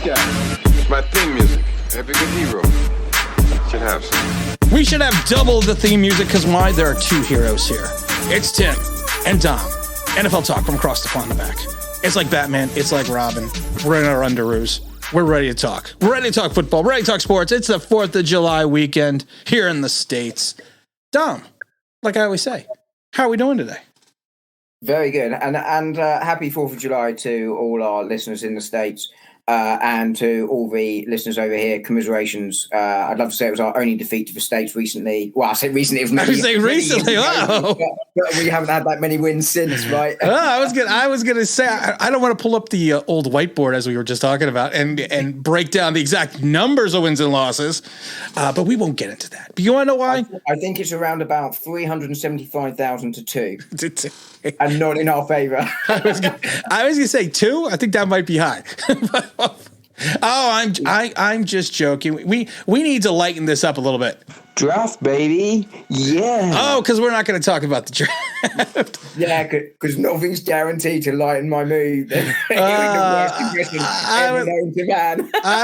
guy. It's my theme music. Every good hero should have some. We should have double the theme music because why? There are two heroes here. It's Tim and Dom. NFL talk from across the pond and back. It's like Batman. It's like Robin. We're in our underoos. We're ready to talk. We're ready to talk football. We're ready to talk sports. It's the 4th of July weekend here in the States. Dom, like I always say, how are we doing today? Very good. And happy 4th of July to all our listeners in the States and to all the listeners over here. Commiserations. I'd love to say it was our only defeat to the States recently. Well, I said recently. It was I was saying recently. Wow. But we haven't had that many wins since, right? I was gonna say I don't want to pull up the old whiteboard as we were just talking about and break down the exact numbers of wins and losses, but we won't get into that. But you want to know why? I think it's around about 375,000 to 2, and not in our favor. I was gonna say 2. I think that might be high. I'm just joking. We need to lighten this up a little bit. Draft, baby. Yeah. Oh, because we're not going to talk about the draft. Yeah, because nothing's guaranteed to lighten my mood. I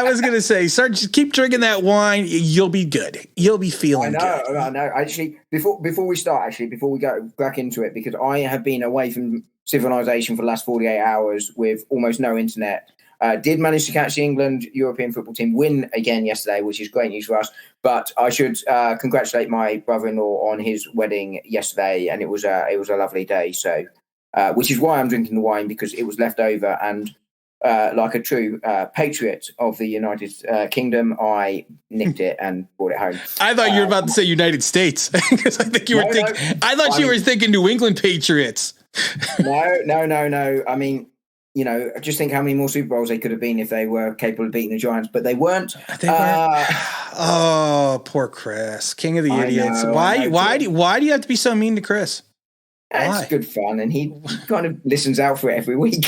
was going to say, sir, just keep drinking that wine. You'll be good. You'll be feeling good. I know. Actually, before we go back into it, because I have been away from civilization for the last 48 hours with almost no internet. Did manage to catch the England European football team win again yesterday, which is great news for us. But I should congratulate my brother-in-law on his wedding yesterday, and it was a lovely day. So, which is why I'm drinking the wine, because it was left over, and like a true patriot of the United Kingdom, I nicked it and brought it home. I thought you were about to say United States, because I think you were thinking. I thought you were thinking New England Patriots. No. I mean, you know, just think how many more Super Bowls they could have been if they were capable of beating the Giants, but they weren't. Oh, poor Chris, king of the idiots. Why do you have to be so mean to Chris? It's good fun, and he kind of listens out for it every week.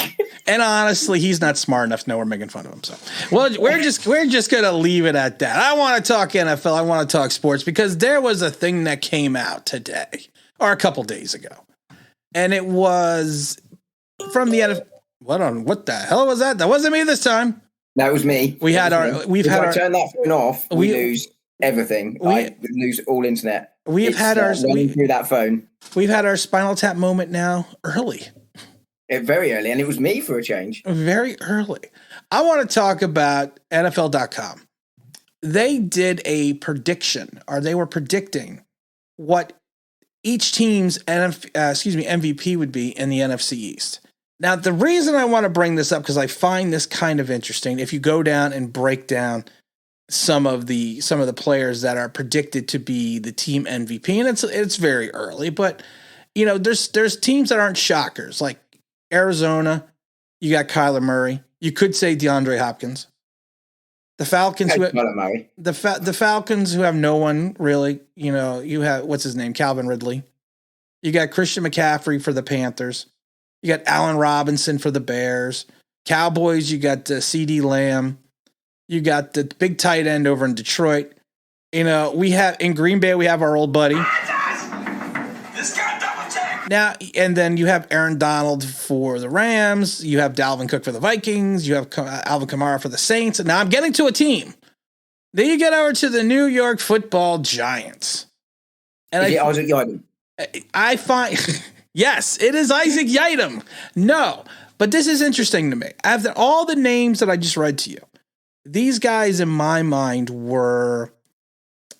And honestly, he's not smart enough to know we're making fun of him. So, well, we're just gonna leave it at that. I want to talk NFL. I want to talk sports because there was a thing that came out today or a couple days ago, and it was from the NFL. What the hell was that? That wasn't me this time. That was me. If I turn that phone off, we lose everything. We lose all internet. We've had our through that phone. We've had our Spinal Tap moment now early. Very early, and it was me for a change. Very early. I want to talk about NFL.com. They did a prediction, or they were predicting what each team's MVP would be in the NFC East. Now, the reason I want to bring this up, because I find this kind of interesting, if you go down and break down some of the players that are predicted to be the team MVP, and it's very early, but you know, there's teams that aren't shockers, like Arizona. You got Kyler Murray. You could say DeAndre Hopkins. The Falcons, the Falcons, who have no one really. You know, you have what's his name, Calvin Ridley. You got Christian McCaffrey for the Panthers. You got Allen Robinson for the Bears. Cowboys, you got CD Lamb. You got the big tight end over in Detroit. You know, we have in Green Bay, we have our old buddy. This guy double check. Now, and then you have Aaron Donald for the Rams. You have Dalvin Cook for the Vikings. You have Alvin Kamara for the Saints. And now I'm getting to a team. Then you get over to the New York Football Giants. And I find... Yes, it is Isaac Yiadom. No, but this is interesting to me. After all the names that I just read to you, these guys in my mind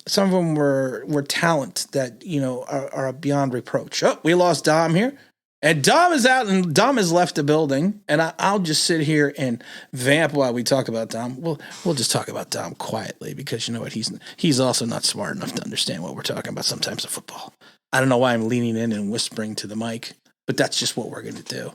some of them were talent that, you know, are beyond reproach. Oh, we lost Dom here. And Dom is out, and Dom has left the building. And I'll just sit here and vamp while we talk about Dom. We'll just talk about Dom quietly, because you know what? He's also not smart enough to understand what we're talking about sometimes in football. I don't know why I'm leaning in and whispering to the mic, but that's just what we're going to do.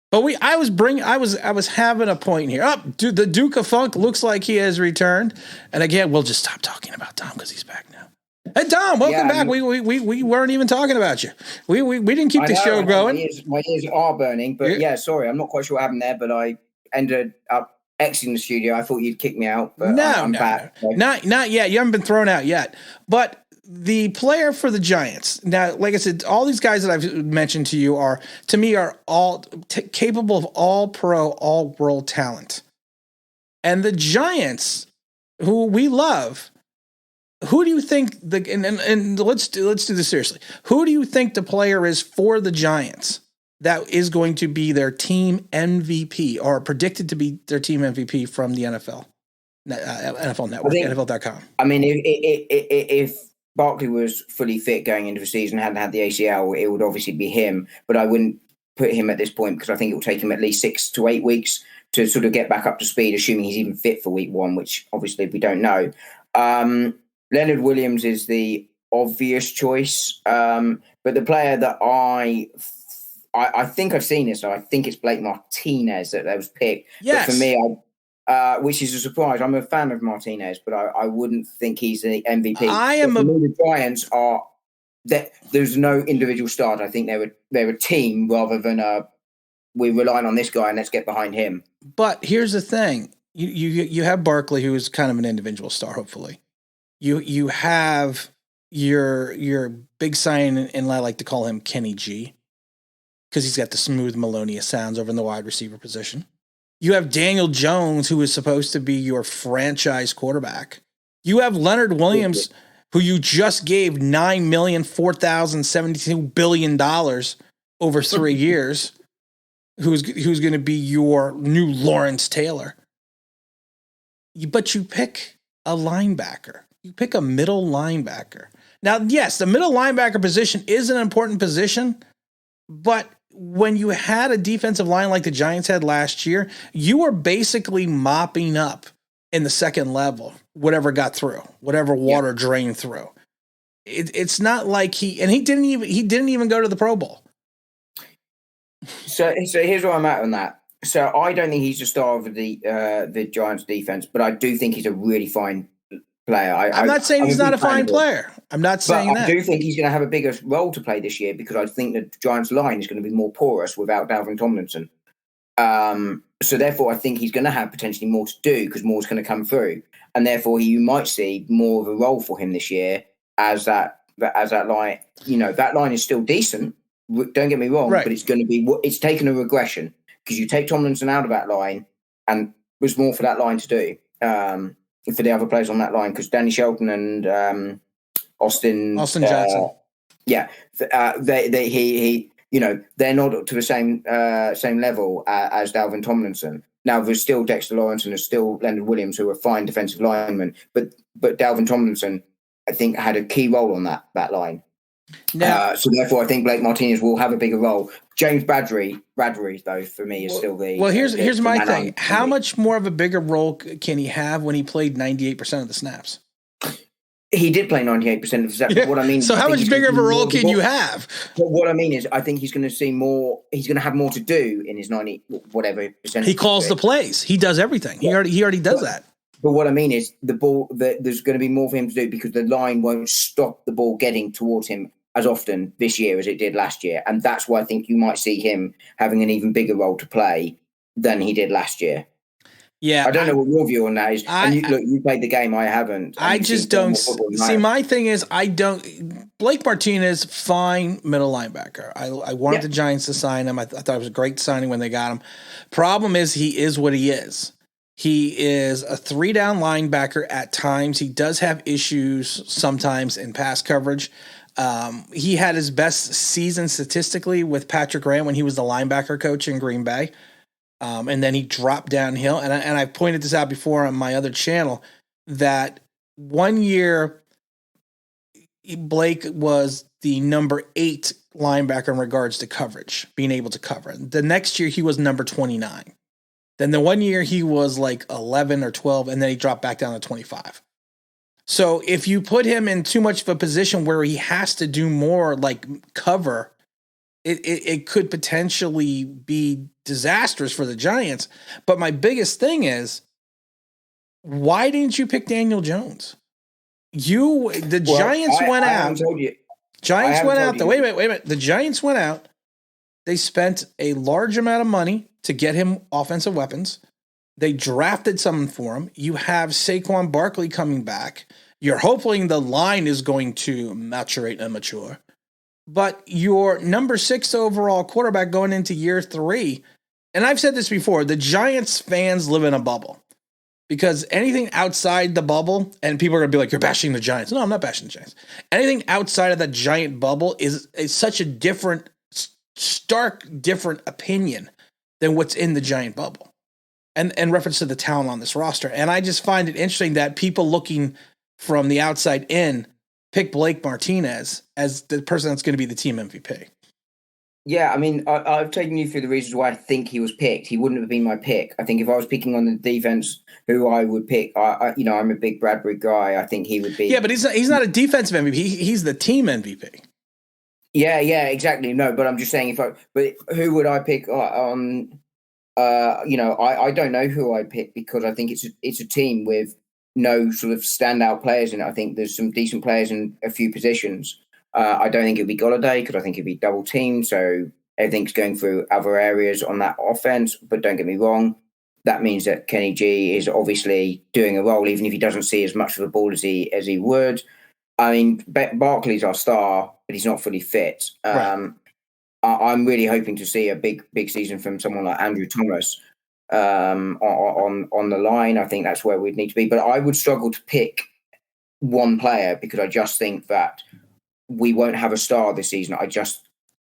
But I was having a point here. The Duke of Funk looks like he has returned. And again, we'll just stop talking about Dom because he's back now. Hey, Dom, welcome back. We weren't even talking about you. We didn't keep the show going. My ears are burning, but sorry, I'm not quite sure what happened there, but I ended up exiting the studio. I thought you'd kick me out, but I'm back. Not yet. You haven't been thrown out yet. But the player for the Giants, now, like I said, all these guys that I've mentioned to you are all capable of all-pro, all-world talent. And the Giants, who we love, who do you think and let's do this seriously. Who do you think the player is for the Giants that is going to be their team MVP or predicted to be their team MVP from the NFL? NFL Network, NFL.com. I mean, if Barkley was fully fit going into the season, hadn't had the ACL, it would obviously be him. But I wouldn't put him at this point because I think it will take him at least 6 to 8 weeks to sort of get back up to speed, assuming he's even fit for week 1, which obviously we don't know. Leonard Williams is the obvious choice, but the player that I think I've seen this, so I think it's Blake Martinez that was picked. Yes. But for me, which is a surprise. I'm a fan of Martinez, but I wouldn't think he's the MVP. The Giants are that there's no individual start. I think they're a team rather than we're relying on this guy and let's get behind him. But here's the thing: you have Barkley, who is kind of an individual star. Hopefully, you have your big sign, and I like to call him Kenny G, because he's got the smooth melodious sounds over in the wide receiver position. You have Daniel Jones, who is supposed to be your franchise quarterback. You have Leonard Williams, who you just gave $9,004,072 billion over 3 years, who's going to be your new Lawrence Taylor. But you pick a linebacker. You pick a middle linebacker. Now, yes, the middle linebacker position is an important position, but when you had a defensive line like the Giants had last year, you were basically mopping up in the second level, whatever got through, whatever water drained through. It's not like he didn't even go to the Pro Bowl. So here's where I'm at on that. So I don't think he's the star of the Giants defense, but I do think he's a really fine player. I'm not saying he's not a fine player. I'm not saying that. I do think he's going to have a bigger role to play this year because I think the Giants line is going to be more porous without Dalvin Tomlinson. So therefore, I think he's going to have potentially more to do because more's going to come through, and therefore you might see more of a role for him this year as that line. You know, that line is still decent. Don't get me wrong, right. But it's going to be it's taken a regression because you take Tomlinson out of that line, and there's more for that line to do. For the other players on that line, because Danny Shelton and Austin Jackson, they're not to the same level as Dalvin Tomlinson. Now there's still Dexter Lawrence and there's still Leonard Williams, who are fine defensive linemen, but Dalvin Tomlinson, I think, had a key role on that line. Now, so therefore, I think Blake Martinez will have a bigger role. James Bradbury, though, for me, is still the. Well, here's my thing. How much more of a bigger role can he have when he played 98% of the snaps? He did play 98% of the snaps. Yeah. What I mean, so how much bigger of a role can you have? But what I mean is, I think he's going to see more. He's going to have more to do in his 90 whatever percentage. He calls the plays. He does everything. He already does that. But what I mean is, the ball. There's going to be more for him to do because the line won't stop the ball getting towards him as often this year as it did last year. And that's why I think you might see him having an even bigger role to play than he did last year. Yeah. I don't know what your view on that is. You played the game, I haven't. I just don't see. My thing is, Blake Martinez, fine middle linebacker. I wanted the Giants to sign him. I thought it was a great signing when they got him. Problem is, he is what he is. He is a 3-down linebacker at times. He does have issues sometimes in pass coverage. He had his best season statistically with Patrick Graham when he was the linebacker coach in Green Bay. And then he dropped downhill. And I pointed this out before on my other channel that 1 year Blake was the number 8 linebacker in regards to coverage, being able to cover. The next year he was number 29. Then the 1 year he was like 11 or 12, and then he dropped back down to 25. So if you put him in too much of a position where he has to do more like cover, it could potentially be disastrous for the Giants. But my biggest thing is, why didn't you pick Daniel Jones? Giants went out. Giants went out. Wait a minute. The Giants went out. They spent a large amount of money to get him offensive weapons. They drafted someone for him. You have Saquon Barkley coming back. You're hoping the line is going to maturate and mature. But your number 6 overall quarterback going into year 3, and I've said this before, the Giants fans live in a bubble. because anything outside the bubble, and people are going to be like, you're bashing the Giants. No, I'm not bashing the Giants. Anything outside of that giant bubble is such a different, stark, different opinion than what's in the giant bubble. And reference to the talent on this roster. And I just find it interesting that people looking from the outside in pick Blake Martinez as the person that's going to be the team MVP. Yeah, I mean, I've taken you through the reasons why I think he was picked. He wouldn't have been my pick. I think if I was picking on the defense, who I would pick, I'm a big Bradbury guy. I think he would be. Yeah, but he's not a defensive MVP. He's the team MVP. Yeah, exactly. No, but I'm just saying, but who would I pick on? I don't know who I pick because I think it's a team with no sort of standout players in it. I think there's some decent players in a few positions. I don't think it'd be Golladay because I think it'd be double teamed. So everything's going through other areas on that offense. But don't get me wrong, that means that Kenny G is obviously doing a role, even if he doesn't see as much of the ball as he would. I mean, Barkley's our star, but he's not fully fit. Right. I'm really hoping to see a big season from someone like Andrew Thomas on the line. I think that's where we'd need to be. But I would struggle to pick one player because I just think that we won't have a star this season.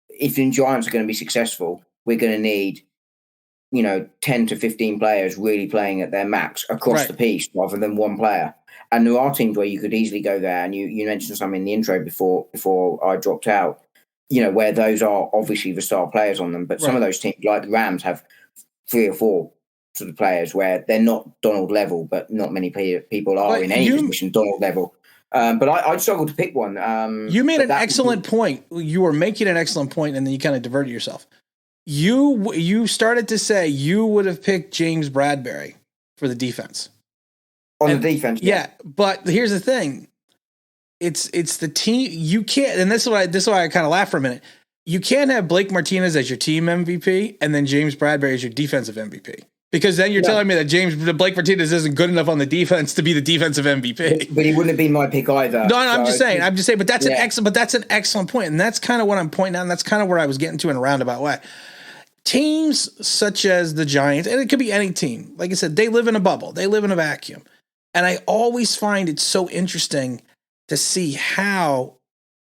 If the Giants are going to be successful, we're going to need 10 to 15 players really playing at their max across the piece rather than one player. And there are teams where you could easily go there. And you mentioned something in the intro before I dropped out, where those are obviously the star players on them. But some of those teams, like the Rams, have 3 or 4 sort of players where they're not Donald level, but not many people are in any position Donald level. But I'd struggle to pick one. You made an excellent point. You were making an excellent point, and then you kind of diverted yourself. You started to say you would have picked James Bradbury for the defense. The defense. Yeah, but here's the thing. It's the team. You can't, and this is why I kind of laughed for a minute. You can't have Blake Martinez as your team MVP and then James Bradbury as your defensive MVP. Because then you're telling me that Blake Martinez isn't good enough on the defense to be the defensive MVP. But he wouldn't have been my pick either. No, I'm just saying. But that's an excellent point, and that's kind of what I'm pointing out. And that's kind of where I was getting to in a roundabout way. Teams such as the Giants, and it could be any team. Like I said, they live in a bubble. They live in a vacuum, and I always find it so interesting to see how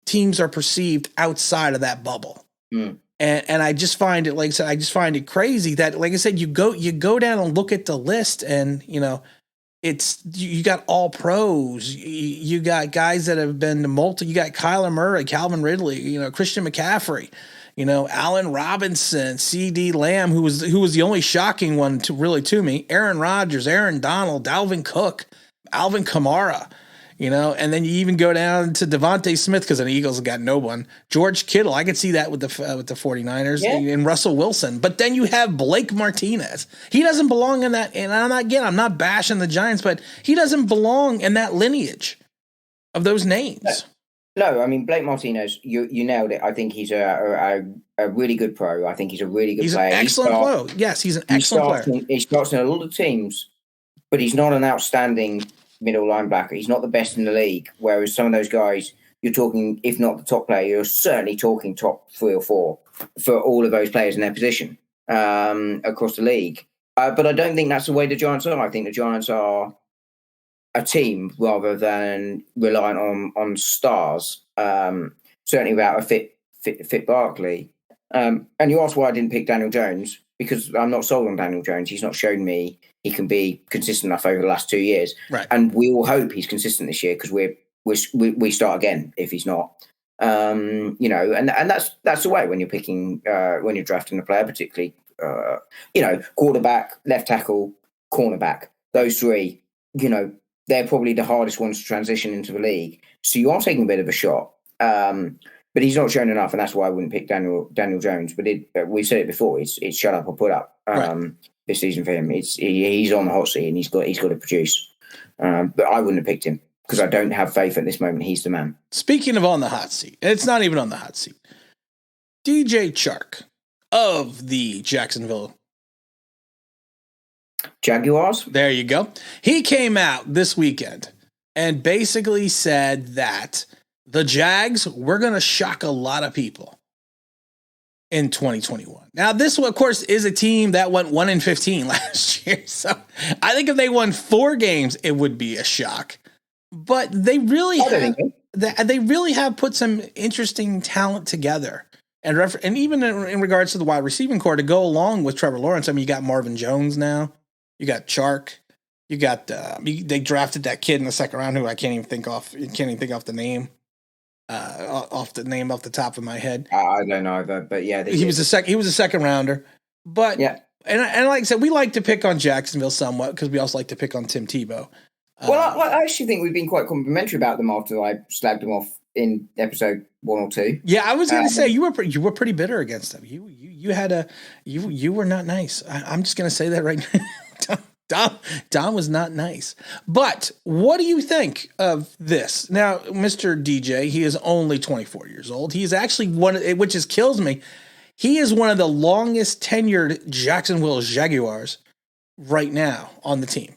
teams are perceived outside of that bubble. Mm. And I just find it, like I said, I just find it crazy that, like I said, you go down and look at the list, and it's you got all pros, you got guys that have been to you got Kyler Murray, Calvin Ridley, Christian McCaffrey, Allen Robinson, C.D. Lamb, who was the only shocking one to me, Aaron Rodgers, Aaron Donald, Dalvin Cook, Alvin Kamara. And then you even go down to Devontae Smith because the Eagles have got no one. George Kittle, I could see that with the 49ers and Russell Wilson. But then you have Blake Martinez. He doesn't belong in that. And I'm not bashing the Giants, but he doesn't belong in that lineage of those names. No, I mean, Blake Martinez, you nailed it. I think he's a really good pro. I think he's a really good player. He's an excellent pro. Yes, he's an excellent player. He starts in a lot of teams, but he's not an outstanding middle linebacker. He's not the best in the league, whereas some of those guys, you're talking, if not the top player, you're certainly talking top 3 or 4 for all of those players in their position across the league. But I don't think that's the way the Giants are. I think the Giants are a team rather than relying on stars, certainly without a fit Barkley. And you asked why I didn't pick Daniel Jones, because I'm not sold on Daniel Jones. He's not shown me he can be consistent enough over the last 2 years. Right. And we all hope he's consistent this year because we start again if he's not. And that's the way when you're picking when you're drafting a player, particularly quarterback, left tackle, cornerback. Those 3, they're probably the hardest ones to transition into the league. So you are taking a bit of a shot. But he's not shown enough, and that's why I wouldn't pick Daniel Jones. But we've said it before. It's shut up or put up this season for him. He's on the hot seat, and he's got to produce. But I wouldn't have picked him because I don't have faith at this moment. He's the man. Speaking of on the hot seat, it's not even on the hot seat. DJ Chark of the Jacksonville Jaguars. There you go. He came out this weekend and basically said that the Jags, we're going to shock a lot of people. in 2021. Now, this, of course, is a team that went 1-15 last year. So I think if they won 4 games, it would be a shock. But they really have put some interesting talent together. And even in regards to the wide receiving core to go along with Trevor Lawrence, I mean, you got Marvin Jones now. You got Chark. You got they drafted that kid in the second round who I can't even think off the name. Off the top of my head. I don't know, but yeah, he was a second rounder. But yeah, and like I said, we like to pick on Jacksonville somewhat because we also like to pick on Tim Tebow. Well, I actually think we've been quite complimentary about them after I slagged them off in episode 1 or 2. Yeah, I was going to say you were pretty bitter against them. You were not nice. I'm just going to say that right now. Don was not nice. But what do you think of this? Now, Mr. DJ, he is only 24 years old. He is actually which kills me. He is one of the longest tenured Jacksonville Jaguars right now on the team.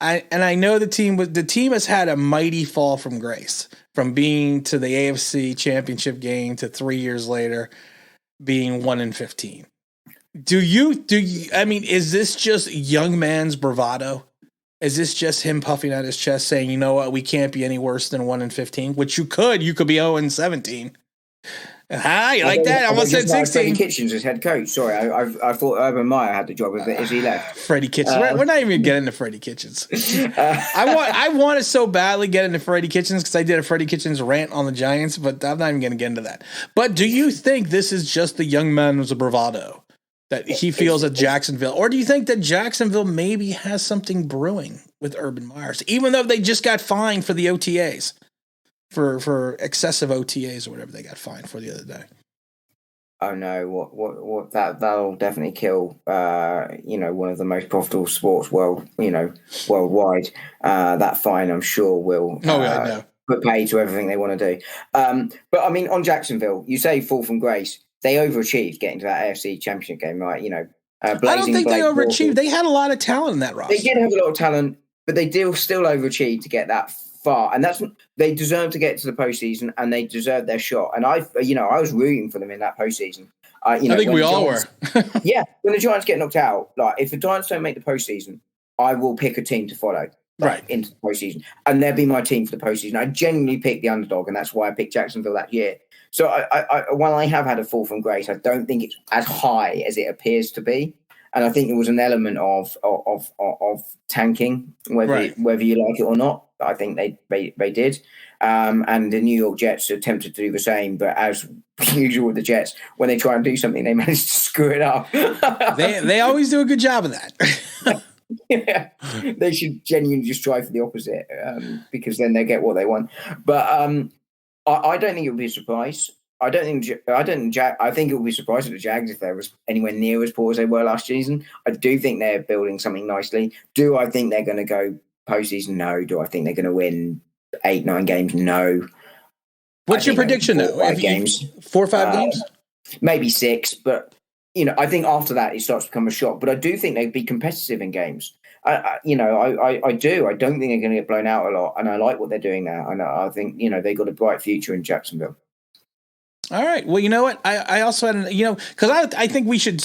I know the team has had a mighty fall from grace, from being to the AFC Championship game to 3 years later being 1-15. Do you? I mean, is this just young man's bravado? Is this just him puffing out his chest, saying, "You know what? We can't be any worse than 1-15." Which you could be 0-17. You like that? I almost said 16. Freddie Kitchens as head coach. Sorry, I thought Urban Meyer had the job of it. Is he left? Freddie Kitchens. We're not even getting to Freddie Kitchens. I want to so badly get into Freddie Kitchens because I did a Freddie Kitchens rant on the Giants, but I'm not even going to get into that. But do you think this is just the young man's bravado that he feels at Jacksonville, or do you think that Jacksonville maybe has something brewing with Urban Meyer, even though they just got fined for the OTAs? For excessive OTAs or whatever they got fined for the other day. Oh no! What that'll definitely kill. One of the most profitable sports worldwide. That fine, I'm sure, will put pay to everything they want to do. But I mean, on Jacksonville, you say fall from grace. They overachieved getting to that AFC Championship game, right? I don't think they overachieved. They had a lot of talent in that roster. They did have a lot of talent, but they still overachieved to get that far, and they deserve to get to the postseason, and they deserve their shot. And I was rooting for them in that postseason. I think we all were. Yeah, when the Giants get knocked out, like if the Giants don't make the postseason, I will pick a team to follow into the postseason, and they'll be my team for the postseason. I genuinely picked the underdog, and that's why I picked Jacksonville that year. So while I have had a fall from grace, I don't think it's as high as it appears to be. And I think there was an element of tanking, whether you like it or not. I think they did. And the New York Jets attempted to do the same, but as usual with the Jets, when they try and do something, they manage to screw it up. they always do a good job of that. Yeah, they should genuinely just try for the opposite, because then they get what they want. But I don't think it would be a surprise. I think it would be surprising to the Jags if they were anywhere near as poor as they were last season. I do think they're building something nicely. Do I think they're going to go postseason? No. Do I think they're going to win 8-9 games? No. What's your prediction though? 5 games, 4 or 5 games, maybe 6. But I think after that it starts to become a shock. But I do think they'd be competitive in games. I do. I don't think they're going to get blown out a lot, and I like what they're doing now. And I think they've got a bright future in Jacksonville. All right. Well, you know what? I also had, because I think we should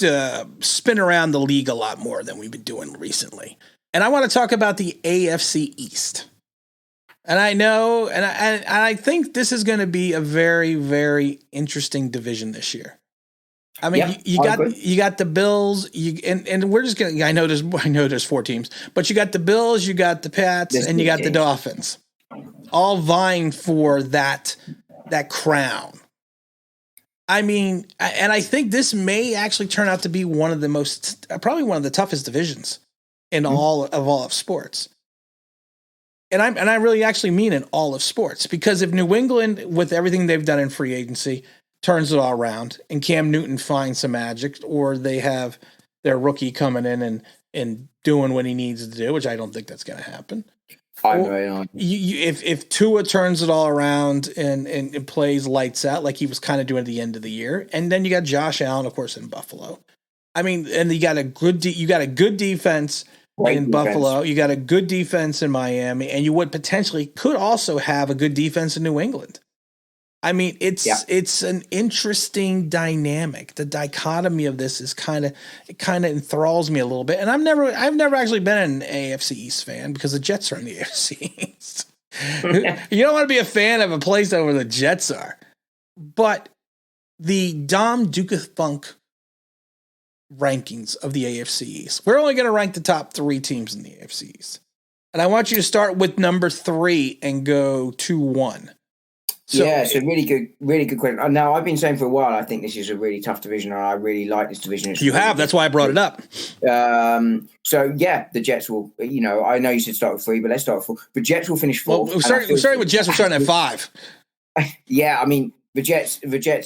spin around the league a lot more than we've been doing recently. And I want to talk about the AFC East. And I know, and I think this is going to be a very, very interesting division this year. I mean, you got the Bills, and we're just going to, I know there's 4 teams, but you got the Bills, you got the Pats, and you got the Dolphins, all vying for that crown. I mean, and I think this may actually turn out to be probably one of the toughest divisions in all of sports. And I really actually mean in all of sports, because if New England, with everything they've done in free agency, turns it all around and Cam Newton finds some magic, or they have their rookie coming in and doing what he needs to do, which I don't think that's going to happen. If Tua turns it all around and plays lights out like he was kind of doing at the end of the year, and then you got Josh Allen, of course, in Buffalo. I mean, and you got a good defense in Buffalo. You got a good defense in Miami, and you could also have a good defense in New England. I mean, it's an interesting dynamic. The dichotomy of this is kind of enthralls me a little bit. And I've never actually been an AFC East fan because the Jets are in the AFC East. You don't want to be a fan of a place where the Jets are. But the Dom Duke-Funk rankings of the AFC East, we're only going to rank the top 3 teams in the AFC East. And I want you to start with number 3 and go 2-1. So, yeah, it's a really good question. Now, I've been saying for a while, I think this is a really tough division, and I really like this division. That's why I brought it up. So, yeah, the Jets will, I know you said start with 3, but let's start with 4. The Jets will finish 4th. Well, we're starting with Jets, we're starting at 5. Yeah, I mean, the Jets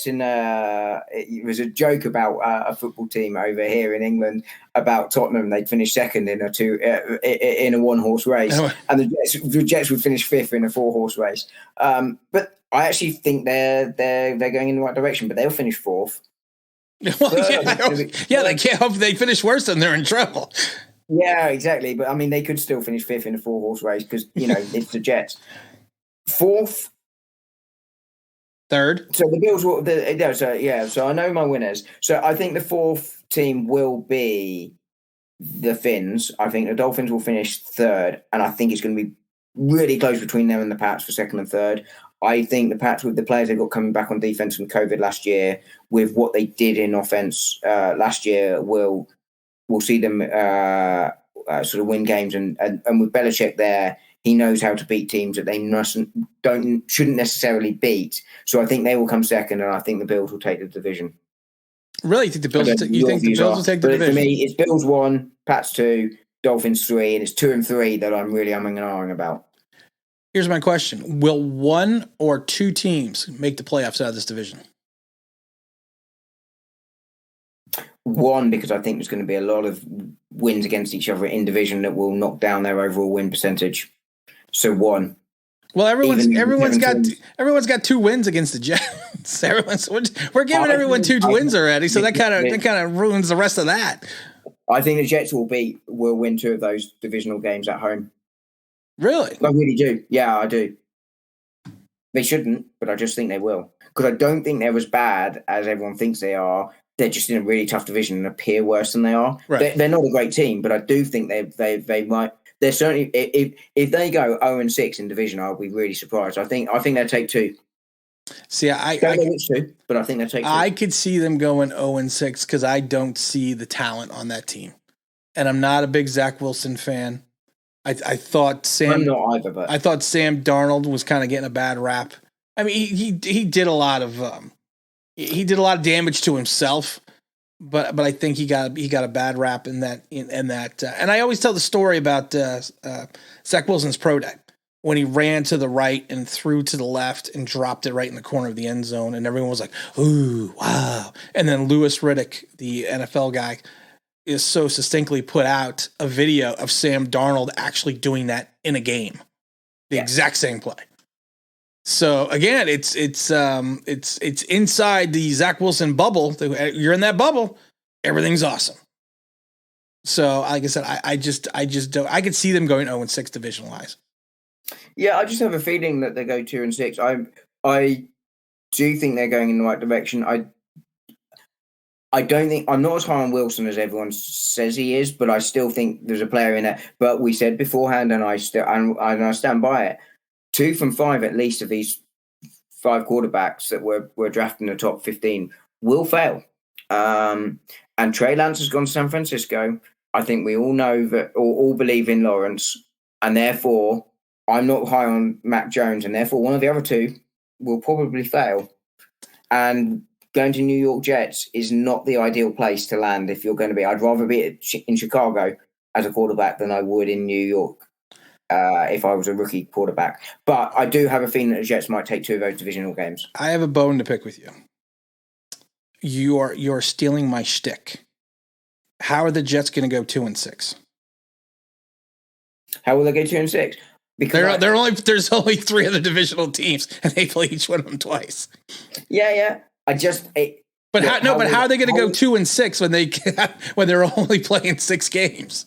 in it was a joke about a football team over here in England about Tottenham. They'd finish second in a 1-horse race, and the Jets would finish 5th in a 4-horse race. But I actually think they're going in the right direction, but they'll finish 4th. Well, they can't hope they finish worse than they're in trouble. Yeah, exactly. But I mean, they could still finish 5th in a 4-horse race because it's the Jets. 4th. 3rd. So the Bills will. So I know my winners. So I think the 4th team will be the Finns. I think the Dolphins will finish 3rd, and I think it's going to be really close between them and the Pats for 2nd and 3rd. I think the Pats, with the players they've got coming back on defense from COVID last year, with what they did in offense last year, will see them sort of win games. And with Belichick there, he knows how to beat teams that they shouldn't necessarily beat. So I think they will come 2nd, and I think the Bills will take the division. Really, you think the Bills? Will take the division? For me, it's Bills 1, Pats 2, Dolphins 3, and it's 2 and 3 that I'm really umming and ahhing about. Here's my question: will 1 or 2 teams make the playoffs out of this division? 1, because I think there's going to be a lot of wins against each other in division that will knock down their overall win percentage. So 1. Well, everyone's got 2 wins against the Jets. We're giving everyone 2 wins already, so that kind of ruins the rest of that. I think the Jets will win 2 of those divisional games at home. Really? I really do. Yeah, I do. They shouldn't, but I just think they will. Because I don't think they're as bad as everyone thinks they are. They're just in a really tough division and appear worse than they are. Right. They're not a great team, but I do think they might. They're certainly, if they go 0-6 in division, I'll be really surprised. I think they'll take 2. See, I don't know which 2, but I think they'll take 2. I could see them going 0-6 because I don't see the talent on that team, and I'm not a big Zach Wilson fan. I thought Sam. I'm not either, but I thought Sam Darnold was kind of getting a bad rap. I mean, he did a lot of damage to himself, but I think he got a bad rap in that. And I always tell the story about Zach Wilson's pro day when he ran to the right and threw to the left and dropped it right in the corner of the end zone, and everyone was like, "Ooh, wow!" And then Louis Riddick, the NFL guy, is so succinctly put out a video of Sam Darnold actually doing that in a game, the exact same play. So again, it's inside the Zach Wilson bubble. You're in that bubble. Everything's awesome. So like I said, I just don't. I could see them going 0-6 division wise. Yeah, I just have a feeling that they go 2-6. I do think they're going in the right direction. I don't think I'm not as high on Wilson as everyone says he is, but I still think there's a player in there. But we said beforehand, and I stand by it. 2 from 5 at least of these 5 quarterbacks that were drafted in the top 15 will fail. And Trey Lance has gone to San Francisco. I think we all know that, or all believe in Lawrence, and therefore I'm not high on Mac Jones, and therefore one of the other 2 will probably fail. And going to New York Jets is not the ideal place to land if you're going to be. I'd rather be in Chicago as a quarterback than I would in New York if I was a rookie quarterback. But I do have a feeling that the Jets might take 2 of those divisional games. I have a bone to pick with you. You're stealing my shtick. How are the Jets going to go 2-6? How will they go 2-6? Because there's only 3 other divisional teams, and they play each one of them twice. Yeah. How are they going to go 2-6 when they're only playing 6 games?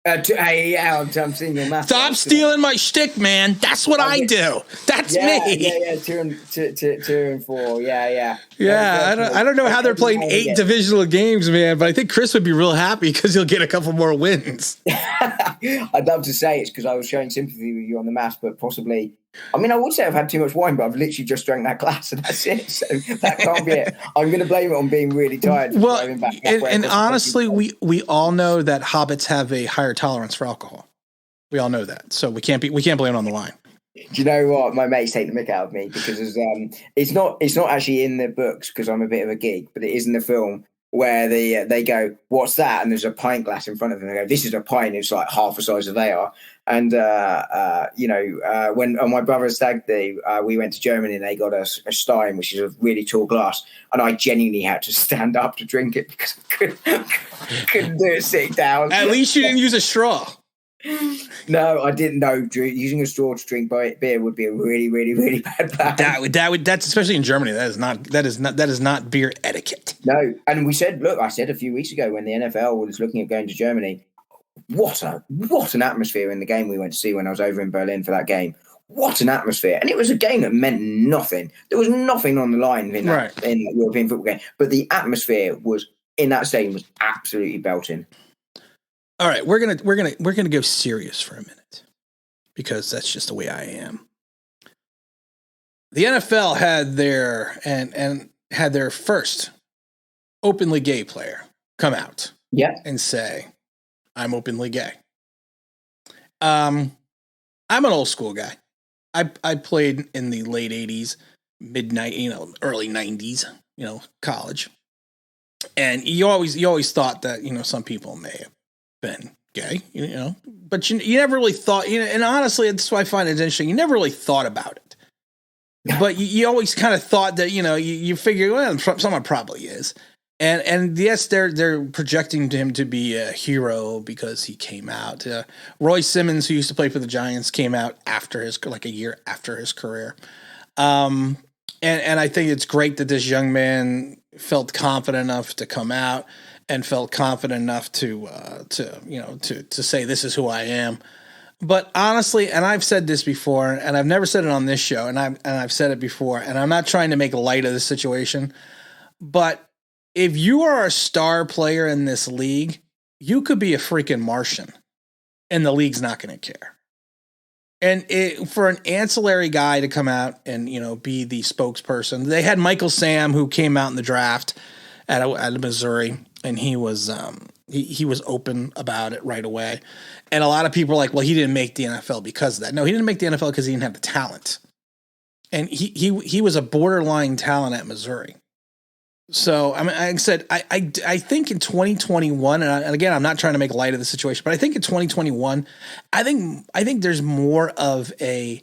I'm seeing your math. Stop stealing my shtick, man. That's what I do. That's me. Yeah. 2-4. Yeah. I don't know how they're playing 8 divisional games, man, but I think Chris would be real happy because he'll get a couple more wins. I'd love to say it's because I was showing sympathy with you on the maths, but possibly. I mean, I would say I've had too much wine, but I've literally just drank that glass and that's it. So that can't be it. I'm going to blame it on being really tired. Well, and honestly, we all know that hobbits have a higher tolerance for alcohol. We all know that, so we can't blame it on the wine. Do you know what? My mates take the mick out of me because it's not actually in the books because I'm a bit of a geek, but it is in the film where they go, "What's that?" And there's a pint glass in front of them. They go, "This is a pint." It's like half the size of they are. And when on my brother's stag do, we went to Germany and they got us a Stein, which is a really tall glass, and I genuinely had to stand up to drink it because I couldn't do it sitting down. At least you didn't use a straw. No, I didn't know. Using a straw to drink beer would be a really, really, really bad plan. That's especially in Germany. That is not beer etiquette. No, and I said a few weeks ago when the NFL was looking at going to Germany, what an atmosphere in the game we went to see when I was over in Berlin for that game. What an atmosphere. And it was a game that meant nothing. There was nothing on the line in that European football game. But the atmosphere was in that stadium was absolutely belting. All right, we're gonna go serious for a minute because that's just the way I am. The NFL had their first openly gay player come out and say, "I'm openly gay." I'm an old school guy. I played in the late 80s, early 90s, college. And you always thought that, some people may have been gay, but you never really thought, and honestly, that's why I find it interesting. You never really thought about it, but you always kind of thought that, you figure, well, someone probably is. And yes, they're projecting him to be a hero because he came out. Roy Simmons, who used to play for the Giants, came out after a year after his career. And I think it's great that this young man felt confident enough to come out and felt confident enough to say, this is who I am. But honestly, and I've said this before, and I've never said it on this show, and I've said it before, and I'm not trying to make light of the situation, but if you are a star player in this league, you could be a freaking Martian, and the league's not going to care. And for an ancillary guy to come out and be the spokesperson, they had Michael Sam, who came out in the draft at Missouri, and he was open about it right away. And a lot of people are like, well, he didn't make the NFL because of that. No, he didn't make the NFL because he didn't have the talent, and he was a borderline talent at Missouri. So, I mean, like I said, I think in 2021, and again, I'm not trying to make light of the situation, but I think in 2021, I think there's more of a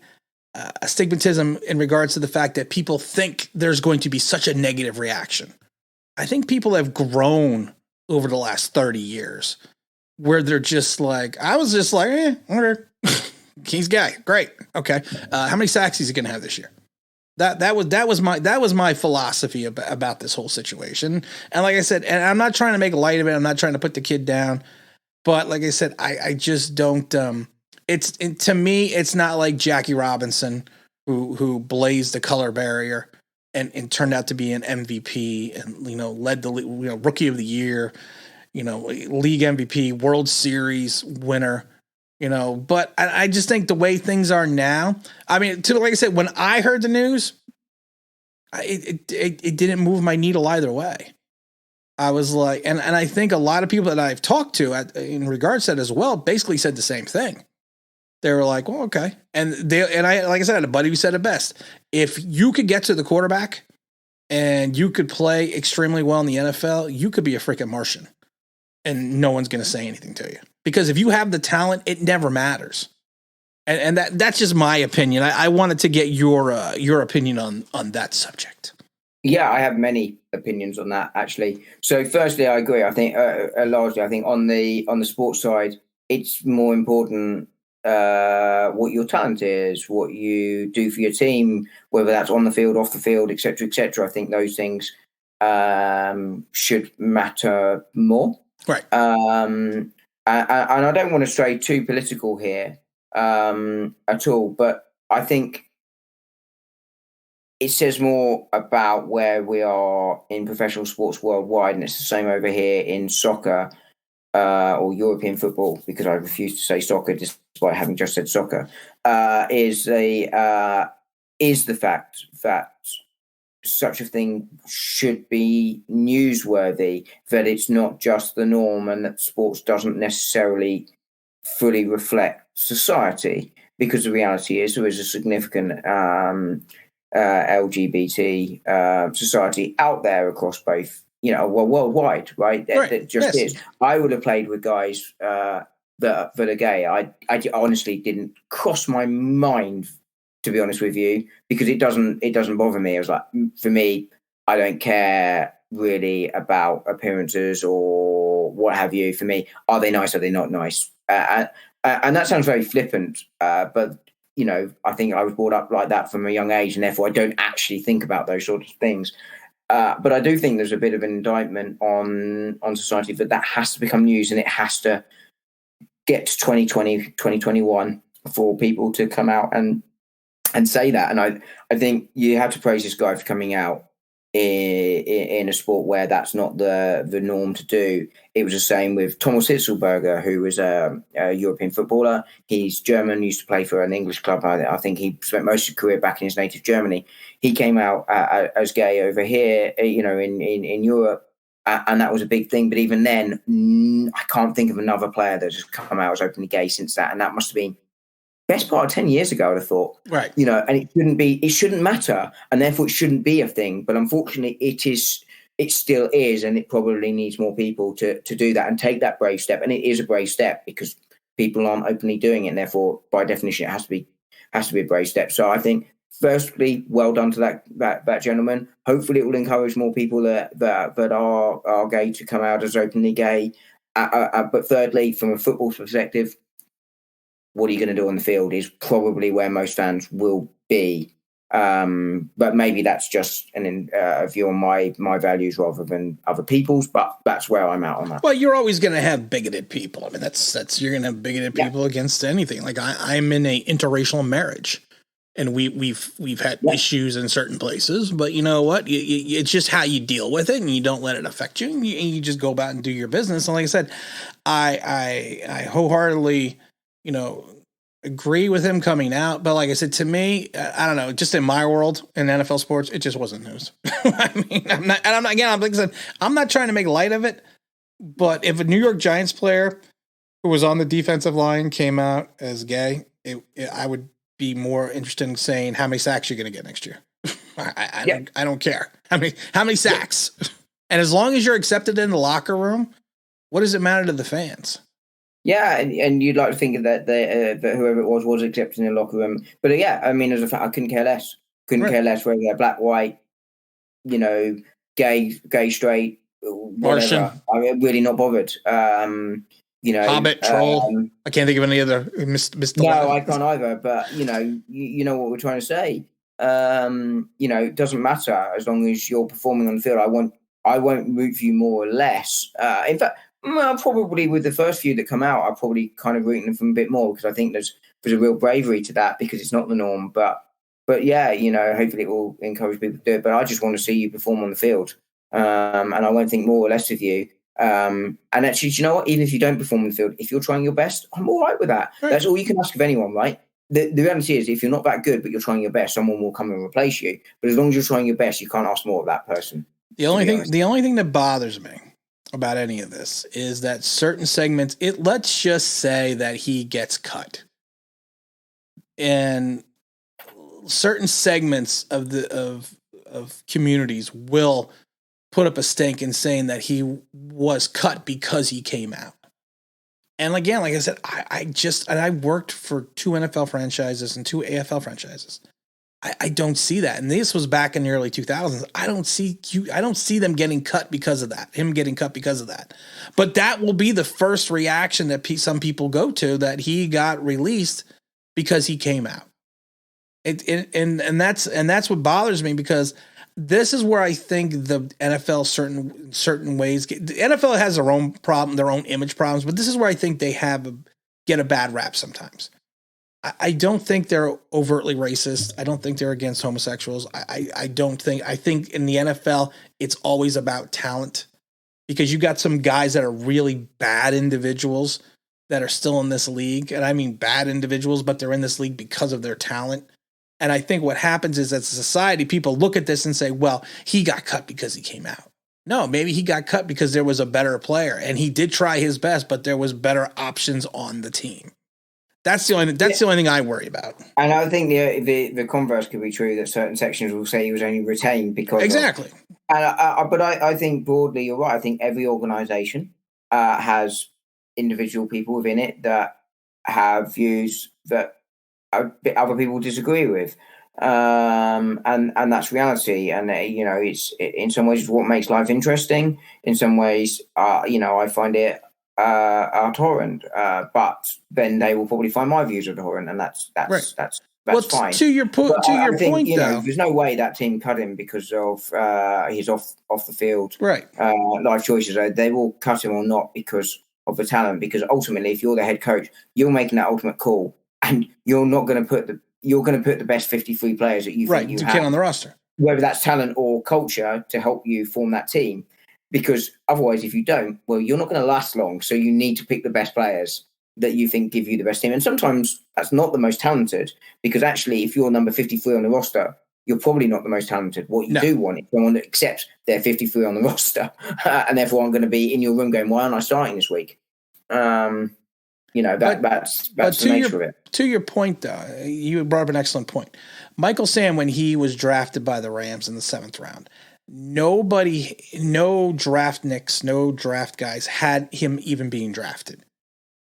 stigmatism in regards to the fact that people think there's going to be such a negative reaction. I think people have grown over the last 30 years where they're just like, I was just like, okay. He's gay. Great. Okay. How many sacks is he going to have this year? That was my philosophy about this whole situation. And like I said, and I'm not trying to make light of it. I'm not trying to put the kid down, but like I said, I just don't, to me, it's not like Jackie Robinson who blazed the color barrier and turned out to be an MVP and, led the rookie of the year, league MVP, World Series winner. But I just think the way things are now, I mean, like I said, when I heard the news, it didn't move my needle either way. I was like, and I think a lot of people that I've talked to in regards to that as well, basically said the same thing. They were like, well, okay. And I, like I said, I had a buddy who said it best. If you could get to the quarterback and you could play extremely well in the NFL, you could be a freaking Martian and no one's going to say anything to you. Because if you have the talent, it never matters. And that's just my opinion. I wanted to get your opinion on that subject. Yeah, I have many opinions on that, actually. So firstly, I agree. I think largely, I think on the sports side, it's more important what your talent is, what you do for your team, whether that's on the field, off the field, etc., etc. I think those things should matter more. Right. and I don't want to stray too political here at all, but I think it says more about where we are in professional sports worldwide, and it's the same over here in soccer or European football, because I refuse to say soccer despite having just said soccer, is the fact that such a thing should be newsworthy, that it's not just the norm, and that sports doesn't necessarily fully reflect society, because the reality is there is a significant LGBT society out there across both, worldwide, right? That just is. I would have played with guys that are gay. I honestly didn't cross my mind, to be honest with you, because it doesn't bother me. I was like, for me, I don't care really about appearances or what have you. For me, are they nice? Are they not nice? And that sounds very flippant, but I think I was brought up like that from a young age, and therefore I don't actually think about those sorts of things. But I do think there's a bit of an indictment on society that has to become news, and it has to get to 2020, 2021 for people to come out and say that. And I think you have to praise this guy for coming out in a sport where that's not the norm to do. It was the same with Thomas Hitzlberger, who was a European footballer. He's German, used to play for an English club. I think he spent most of his career back in his native Germany. He came out as gay over here, in Europe, and that was a big thing. But even then, I can't think of another player that's just come out as openly gay since that, and that must have been best part of 10 years ago, I'd have thought. Right. And it shouldn't matter, and therefore it shouldn't be a thing. But unfortunately, it still is, and it probably needs more people to do that and take that brave step. And it is a brave step because people aren't openly doing it, and therefore, by definition, it has to be a brave step. So I think, firstly, well done to that gentleman. Hopefully, it will encourage more people that are gay to come out as openly gay. But thirdly, from a football perspective, what are you going to do on the field is probably where most fans will be. But maybe that's just a view on my values rather than other people's, but that's where I'm at on that. Well, you're always going to have bigoted people. I mean, you're going to have bigoted people against anything. Like I'm in a interracial marriage, and we've had issues in certain places, but you know what? It's just how you deal with it, and you don't let it affect you, and you just go about and do your business. And like I said, I wholeheartedly, agree with him coming out. But like I said, to me, I don't know, just in my world in NFL sports, it just wasn't news. I mean, I'm not trying to make light of it, but if a New York Giants player who was on the defensive line came out as gay, I would be more interested in saying, how many sacks you're going to get next year? I don't care. How many sacks? And as long as you're accepted in the locker room, what does it matter to the fans? Yeah, and you'd like to think that that whoever it was accepted in the locker room. But I mean, as a fact, I couldn't care less. Care less whether they're black, white, gay, straight, whatever. I'm really not bothered. Hobbit, troll. I can't think of any other. Mr. No, I can't either. But you know what we're trying to say. It doesn't matter as long as you're performing on the field. I won't root for you more or less. In fact, probably with the first few that come out, I'll probably kind of root them a bit more, because I think there's a real bravery to that, because it's not the norm. But yeah, hopefully it will encourage people to do it. But I just want to see you perform on the field, and I won't think more or less of you. And actually, do you know what? Even if you don't perform on the field, if you're trying your best, I'm all right with that. Right. That's all you can ask of anyone, right? The reality is, if you're not that good, but you're trying your best, someone will come and replace you. But as long as you're trying your best, you can't ask more of that person. The only thing that bothers me about any of this is that certain segments, let's just say that he gets cut, and certain segments of communities will put up a stink in saying that he was cut because he came out. And again, like I said, I worked for 2 NFL franchises and 2 AFL franchises. I don't see that. And this was back in the early 2000s. I don't see them getting cut because of that, him getting cut because of that. But that will be the first reaction that some people go to, that he got released because he came out. And that's what bothers me, because This is where I think the NFL certain ways the NFL has their own problem, their own image problems, but this is where I think they get a bad rap sometimes. I don't think they're overtly racist. I don't think they're against homosexuals. I think in the NFL it's always about talent, because you got some guys that are really bad individuals that are still in this league, and I mean bad individuals, but they're in this league because of their talent. And I think what happens is, as a society, people look at this and say, well, he got cut because he came out. No, maybe he got cut because there was a better player, and he did try his best, but there was better options on the team. That's the only thing I worry about. And I think the converse could be true, that certain sections will say he was only retained because exactly. But I think broadly you're right. I think every organisation has individual people within it that have views that other people disagree with, and that's reality. And it's in some ways what makes life interesting. In some ways, I find it abhorrent, but then they will probably find my views abhorrent, and that's right. that's well, fine. To your point, though, there's no way that team cut him because of his off the field life choices. They will cut him or not because of the talent. Because ultimately, if you're the head coach, you're making that ultimate call, and you're not going to put the best 53 players that you think you have on the roster, whether that's talent or culture, to help you form that team. Because otherwise, if you don't, well, you're not going to last long. So you need to pick the best players that you think give you the best team. And sometimes that's not the most talented, because actually, if you're number 53 on the roster, you're probably not the most talented. What you do want is someone that accepts they're 53 on the roster, and therefore I'm going to be in your room going, why aren't I starting this week? That's the nature of it. To your point, though, you brought up an excellent point. Michael Sam, when he was drafted by the Rams in the 7th round, no draft nicks, no draft guys had him even being drafted.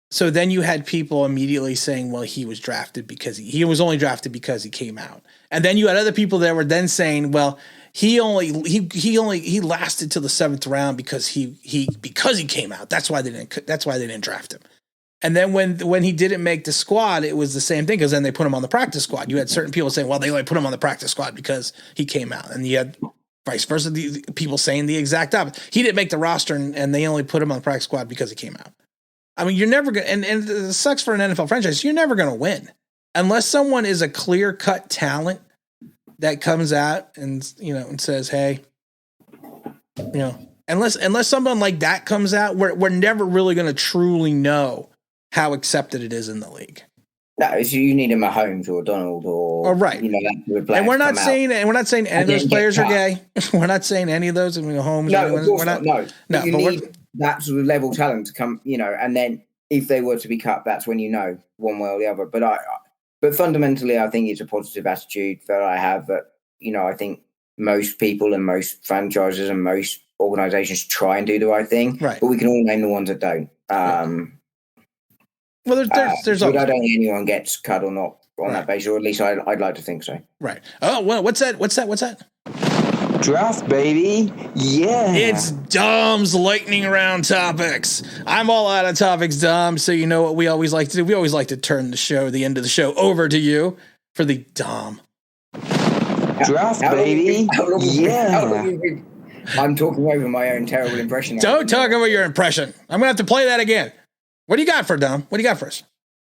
So then you had people immediately saying, well, he was drafted because he was only drafted because he came out. And then you had other people that were then saying, well, he lasted till the 7th round because he came out. That's why they didn't draft him. And then when he didn't make the squad, it was the same thing, because then they put him on the practice squad. You had certain people saying, well, they only put him on the practice squad because he came out. And you had vice versa, the people saying the exact opposite. He didn't make the roster, and they only put him on the practice squad because he came out. I mean, you're never going to, and it sucks for an NFL franchise, you're never going to win unless someone is a clear-cut talent that comes out and says, hey, unless someone like that comes out, we're never really going to truly know how accepted it is in the league. No, you need a Mahomes or a Donald or right. And we're not saying any of those players are gay. We're not saying any of those. I mean, Mahomes. No, of course not. No. But you need that sort of level talent to come. And then if they were to be cut, that's when one way or the other. But fundamentally, I think it's a positive attitude that I have. That I think most people and most franchises and most organizations try and do the right thing. Right. But we can all name the ones that don't. Well, there's I don't think anyone gets cut or not on that basis, or at least I'd like to think so. Right. Oh, well, what's that? Draft, baby. Yeah. It's Dom's lightning round topics. I'm all out of topics, Dom. So you know what we always like to do? We always like to turn the end of the show over to you for the Dom. Draft, baby. Yeah. I'm talking over my own terrible impression. Don't talk over your impression. I'm going to have to play that again. What do you got for Dom? What do you got for us?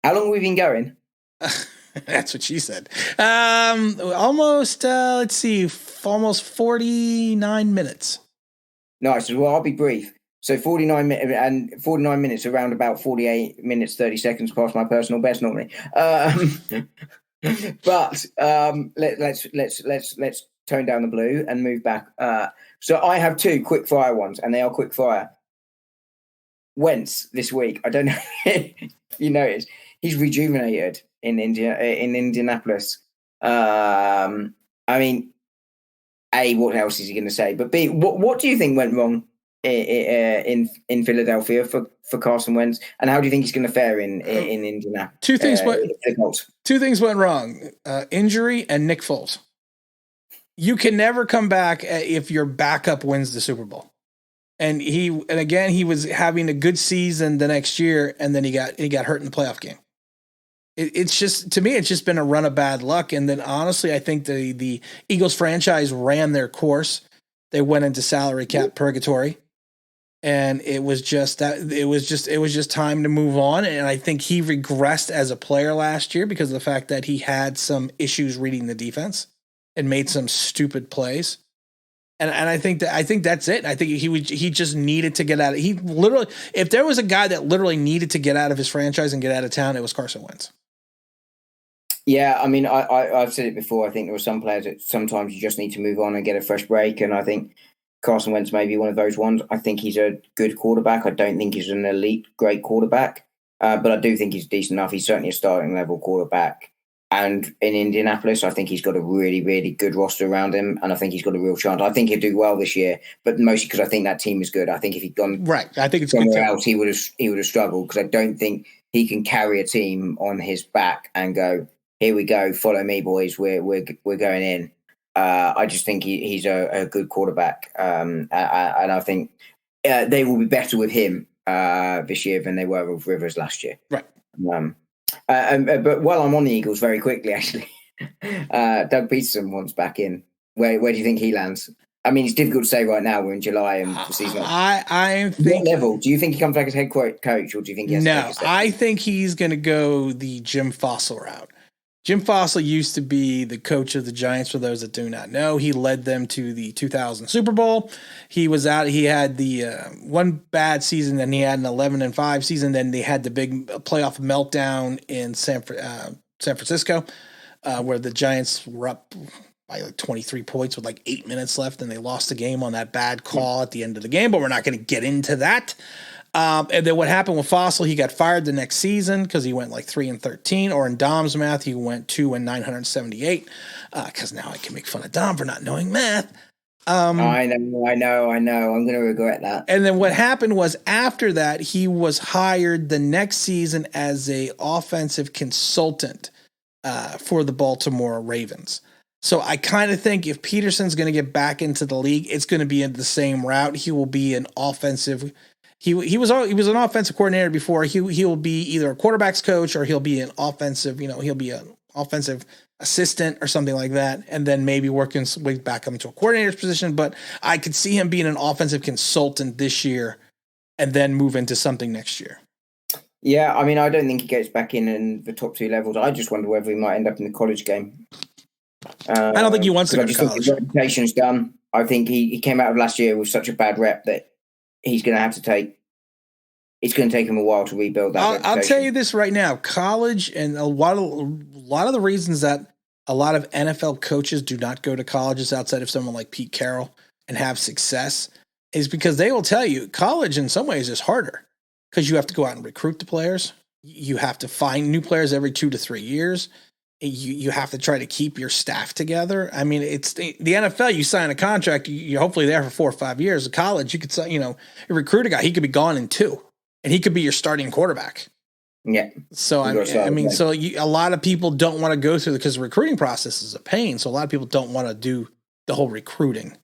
How long have we been going? That's what she said. Almost 49 minutes. Nice. Well, I'll be brief. So 49 minutes, around about 48 minutes, 30 seconds past my personal best normally. But let's tone down the blue and move back. So I have 2 quick fire ones, and they are quick fire. Wentz this week, I don't know if you noticed, he's rejuvenated in Indianapolis. I mean, A, what else is he going to say? But B, what do you think went wrong in Philadelphia for Carson Wentz, and how do you think he's going to fare in Indianapolis? Two things went wrong: injury and Nick Foles. You can never come back if your backup wins the Super Bowl. And he was having a good season the next year, and then he got hurt in the playoff game. It's just, to me, it's just been a run of bad luck. And then honestly, I think the Eagles franchise ran their course. They went into salary cap purgatory, and it was just time to move on. And I think he regressed as a player last year because of the fact that he had some issues reading the defense and made some stupid plays. And I think that's it. I think he just needed to get out of, he literally, if there was a guy that literally needed to get out of his franchise and get out of town, it was Carson Wentz. Yeah, I mean, I've said it before. I think there are some players that sometimes you just need to move on and get a fresh break. And I think Carson Wentz may be one of those ones. I think he's a good quarterback. I don't think he's an elite, great quarterback. But I do think he's decent enough. He's certainly a starting level quarterback. And in Indianapolis, I think he's got a really, really good roster around him. And I think he's got a real chance. I think he'll do well this year, but mostly because I think that team is good. I think if he'd gone I think it's somewhere else, he would have struggled, because I don't think he can carry a team on his back and go, here we go, follow me, boys. We're going in. I just think he's a good quarterback. And I think they will be better with him this year than they were with Rivers last year. Right. But while I'm on the Eagles, very quickly, actually, Doug Peterson wants back in. Where do you think he lands? I mean, it's difficult to say right now. We're in July and the season. I think. What level? Do you think he comes back as head coach, or do you think he has to take a step? I think he's going to go the Jim Fossil route. Jim Fossil used to be the coach of the Giants, for those that do not know. He led them to the 2000 Super Bowl. He was out. He had the one bad season, then he had an 11-5 season. Then they had the big playoff meltdown in San Francisco, where the Giants were up by like 23 points with like 8 minutes left, and they lost the game on that bad call at the end of the game. But we're not going to get into that. And then what happened with Fossil, he got fired the next season because he went like 3-13, or in Dom's math, he went 2-978. Because now I can make fun of Dom for not knowing math. I know. I'm going to regret that. And then what happened was, after that, he was hired the next season as a offensive consultant for the Baltimore Ravens. So I kind of think if Peterson's going to get back into the league, it's going to be in the same route. He will be an offensive. He was an offensive coordinator before. He will be either a quarterback's coach, or he'll be an offensive. He'll be an offensive assistant or something like that, and then maybe working his way back up into a coordinator's position. But I could see him being an offensive consultant this year, and then move into something next year. Yeah, I mean, I don't think he gets back in the top two levels. I just wonder whether he might end up in the college game. I don't think he wants to go to college. His reputation's done. I think he came out of last year with such a bad rep that he's going to have to take. It's going to take him a while to rebuild that. I'll tell you this right now: college, and a lot of the reasons that a lot of NFL coaches do not go to colleges outside of someone like Pete Carroll and have success is because they will tell you college in some ways is harder, because you have to go out and recruit the players. You have to find new players every 2 to 3 years. You have to try to keep your staff together. I mean, it's the NFL. You sign a contract, you're hopefully there for 4 or 5 years. At college, you could say, recruit a guy. He could be gone in 2, and he could be your starting quarterback. Yeah. So a lot of people don't want to go through, because the recruiting process is a pain. So a lot of people don't want to do the whole recruiting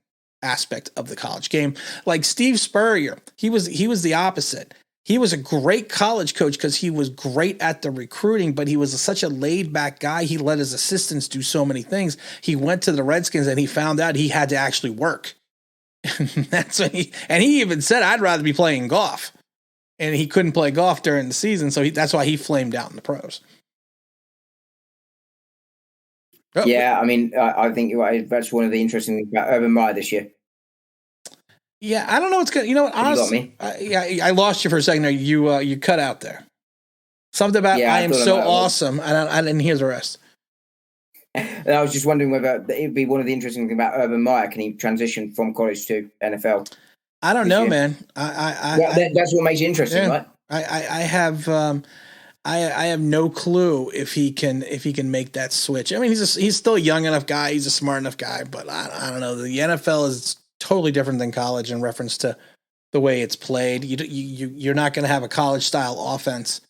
aspect of the college game. Like Steve Spurrier, he was the opposite. He was a great college coach because he was great at the recruiting, but he was such a laid-back guy. He let his assistants do so many things. He went to the Redskins and he found out he had to actually work. That's when he even said, "I'd rather be playing golf," and he couldn't play golf during the season, so that's why he flamed out in the pros. Yeah, I mean, I think that's one of the interesting things about Urban Meyer this year. Yeah, I don't know what's good. You know what? Honestly, I lost you for a second there. You cut out there. Something about I am so awesome. I didn't hear the rest. And I was just wondering whether it'd be one of the interesting things about Urban Meyer. Can he transition from college to NFL? I don't know, man. That's what makes it interesting, right? I have no clue if he can make that switch. I mean, he's still a young enough guy. He's a smart enough guy, but I don't know. The NFL is totally different than college in reference to the way it's played. You're not going to have a college style offense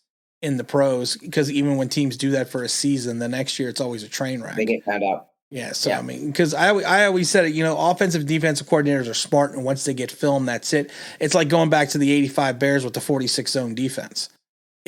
in the pros, because even when teams do that for a season, the next year it's always a train wreck. They get found out. Yeah. So, I mean, because I always said it, offensive defensive coordinators are smart, and once they get film, that's it. It's like going back to the 85 Bears with the 46 zone defense.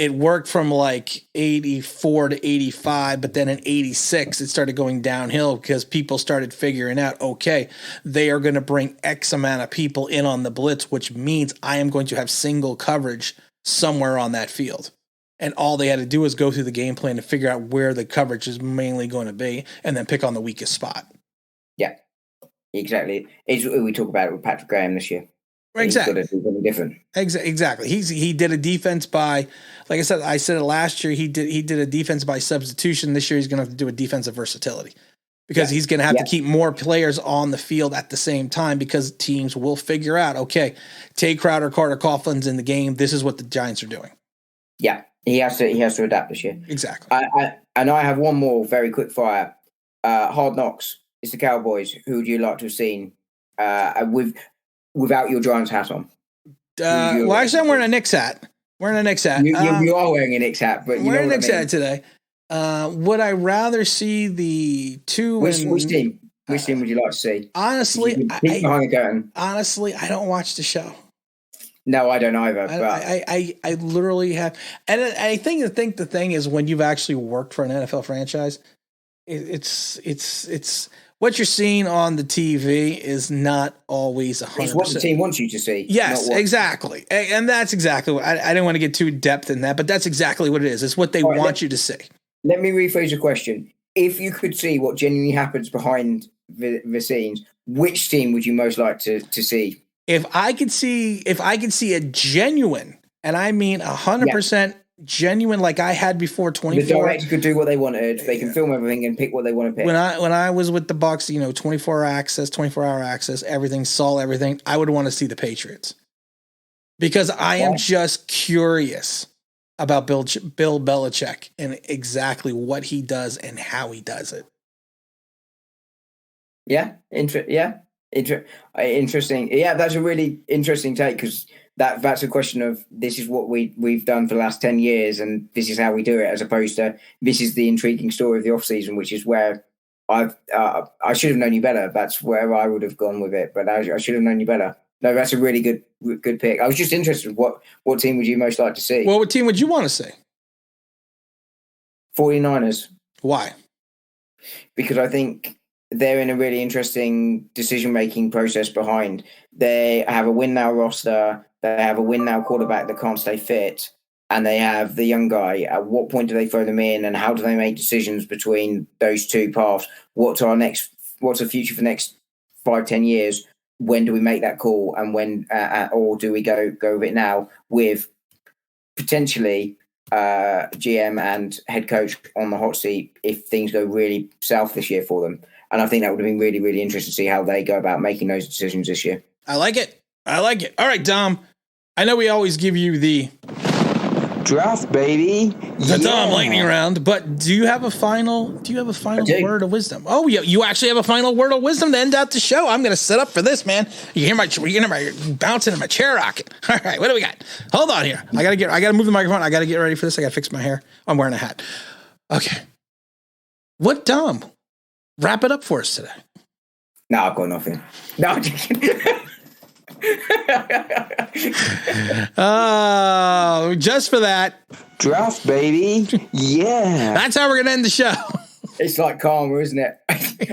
it worked from like 84 to 85, but then in 86, it started going downhill because people started figuring out, okay, they are going to bring X amount of people in on the blitz, which means I am going to have single coverage somewhere on that field. And all they had to do was go through the game plan to figure out where the coverage is mainly going to be and then pick on the weakest spot. Yeah, exactly. We talk about it with Patrick Graham this year. Exactly. He's got to do something different. Exactly. He did a defense by, like I said it last year. He did a defense by substitution. This year he's going to have to do a defensive versatility because he's going to have to keep more players on the field at the same time because teams will figure out, okay, Tay Crowder, Carter Coughlin's in the game. This is what the Giants are doing. Yeah, he has to adapt this year. Exactly. And I have one more very quick fire. Hard Knocks. It's the Cowboys. Who would you like to have seen without your Giants hat on? Well, actually, I'm wearing a Knicks hat. You are wearing a Knicks hat, but wearing a Knicks hat today. Would I rather see the two? Which team? Which team would you like to see? Honestly, behind the curtain. Honestly, I don't watch the show. No, I don't either. I literally have, and I think the thing is when you've actually worked for an NFL franchise, it's what you're seeing on the TV is not always 100%. It's what the team wants you to see. Yes, exactly. And that's exactly what I didn't want to get too depth in that, but that's exactly what it is. It's what they want you to see. Let me rephrase the question. If you could see what genuinely happens behind the scenes, which team would you most like to see? If I could see a genuine, and I mean 100% genuine, like I had before 24. The director could do what they wanted. They can film everything and pick what they want to pick. When I was with the Bucs, 24-hour access, everything, saw everything. I would want to see the Patriots because I am just curious about Bill Belichick and exactly what he does and how he does it. Yeah, interesting. Yeah, that's a really interesting take because that's a question of this is what we've done for the last 10 years and this is how we do it, as opposed to this is the intriguing story of the off season, which is where I should have known you better. That's where I would have gone with it, but I should have known you better. No, that's a really good pick. I was just interested. What team would you most like to see? Well, what team would you want to see? 49ers. Why? Because I think they're in a really interesting decision-making process behind. They have a win-now roster. They have a win-now quarterback that can't stay fit. And they have the young guy. At what point do they throw them in? And how do they make decisions between those two paths? What's the future for the next 5-10 years? When do we make that call? And when, or do we go with it now with potentially GM and head coach on the hot seat if things go really south this year for them? And I think that would have been really, really interesting to see how they go about making those decisions this year. I like it. All right, Dom. I know we always give you the draft, baby. The Dom lightning round, but do you have a final word of wisdom? Oh, you actually have a final word of wisdom to end out the show. I'm going to set up for this, man. You hear my bouncing in my chair rocking. All right, what do we got? Hold on here. I got to move the microphone. I got to get ready for this. I got to fix my hair. I'm wearing a hat. Okay. What, Dom? Wrap it up for us today. No, I've got nothing. No, I'm just kidding. Oh, just for that. Draft, baby. Yeah. That's how we're going to end the show. It's like karma, isn't it?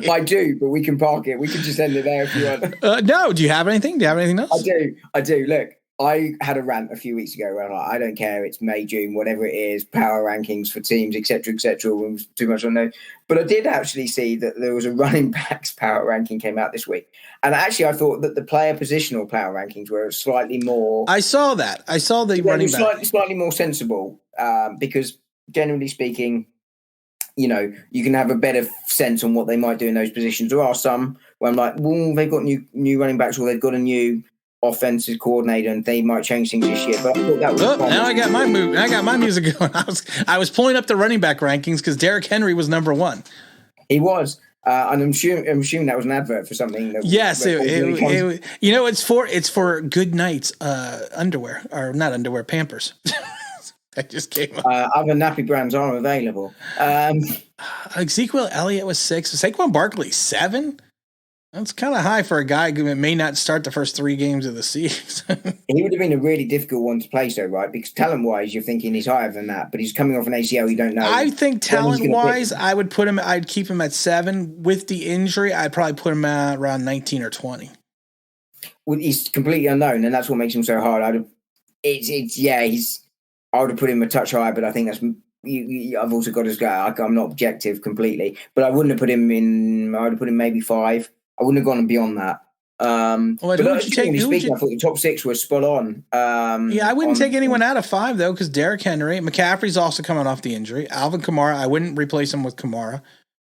I do, but we can park it. We can just end it there if you want. No, do you have anything? Do you have anything else? I do. Look, I had a rant a few weeks ago where I'm like, I don't care. It's May, June, whatever it is, power rankings for teams, etc., etc. Too much on there. But I did actually see that there was a running backs power ranking came out this week. And actually, I thought that the player positional power rankings were slightly more. I saw that. I saw the running back. Slightly more sensible because generally speaking, you can have a better sense on what they might do in those positions. There are some where I'm like, well, they've got new running backs or they've got a new offensive coordinator and they might change things this year. But I thought that was now I got my music going. I was pulling up the running back rankings because Derrick Henry was number one. He was. And I'm assuming that was an advert for something. Yes, it's for Good Night's underwear, or not underwear, Pampers. That just came up. Other nappy brands are available. Ezekiel Elliott was 6. Saquon Barkley 7. That's kind of high for a guy who may not start the first 3 games of the season. He would have been a really difficult one to place, though, right? Because talent-wise, you're thinking he's higher than that, but he's coming off an ACL. You don't know. I think talent-wise, I'd keep him at 7. With the injury, I'd probably put him at around 19 or 20. Well, he's completely unknown, and that's what makes him so hard. I would have put him a touch higher, but I think that's. I've also got his guy. I'm not objective completely, but I wouldn't have put him in. I would have put him maybe 5. I wouldn't have gone beyond that. Who would you take? I thought the top 6 was spot on. I wouldn't take anyone out of 5 though, because Derrick Henry, McCaffrey's also coming off the injury. Alvin Kamara, I wouldn't replace him with Kamara.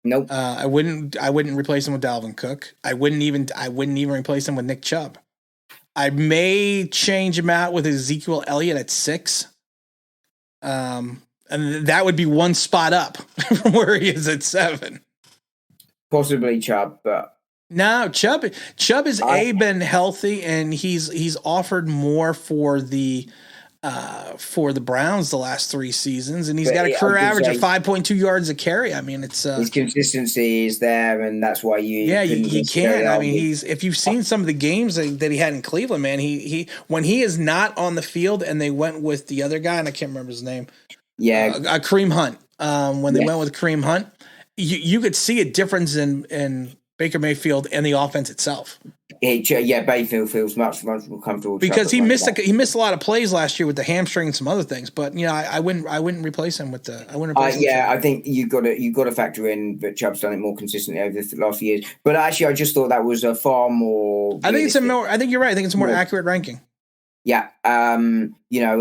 Nope. I wouldn't replace him with Dalvin Cook. I wouldn't even replace him with Nick Chubb. I may change him out with Ezekiel Elliott at 6. And that would be one spot up from where he is at 7. Possibly Chubb, but no, Chubb has been healthy, and he's offered more for the Browns the last 3 seasons, and he's got a career average of 5.2 yards a carry. I mean, it's his consistency is there, and that's why you can. I mean, if you've seen some of the games that he had in Cleveland, man, he when he is not on the field, and they went with the other guy, and I can't remember his name. Yeah, Kareem Hunt. When they went with Kareem Hunt, you could see a difference in Baker Mayfield and the offense itself. Bayfield feels much more comfortable because he missed a lot of plays last year with the hamstring and some other things. But I wouldn't replace him with the. I wouldn't. I think you got to factor in that Chubb's done it more consistently over the last few years. But actually, I just thought that was a far more. I think you're right. I think it's a more accurate ranking. Yeah. And I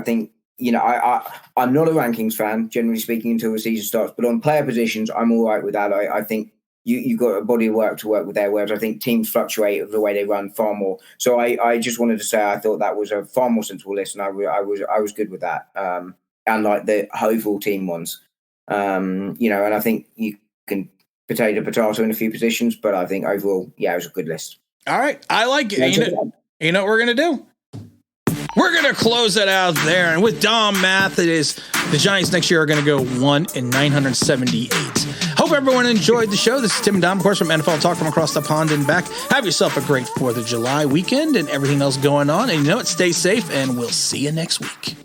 think. I'm not a rankings fan, generally speaking, until the season starts. But on player positions, I'm all right with that. I think you've got a body of work to work with there, whereas I think teams fluctuate the way they run far more. So I just wanted to say I thought that was a far more sensible list, and I was good with that. And like the overall team ones, and I think you can potato in a few positions, but I think overall, it was a good list. All right, I like it. You know what we're gonna do? We're going to close it out there. And with Dom math, it is the Giants next year are going to go 1-978. Hope everyone enjoyed the show. This is Tim and Dom, of course, from NFL Talk from across the pond and back. Have yourself a great 4th of July weekend and everything else going on. And stay safe, and we'll see you next week.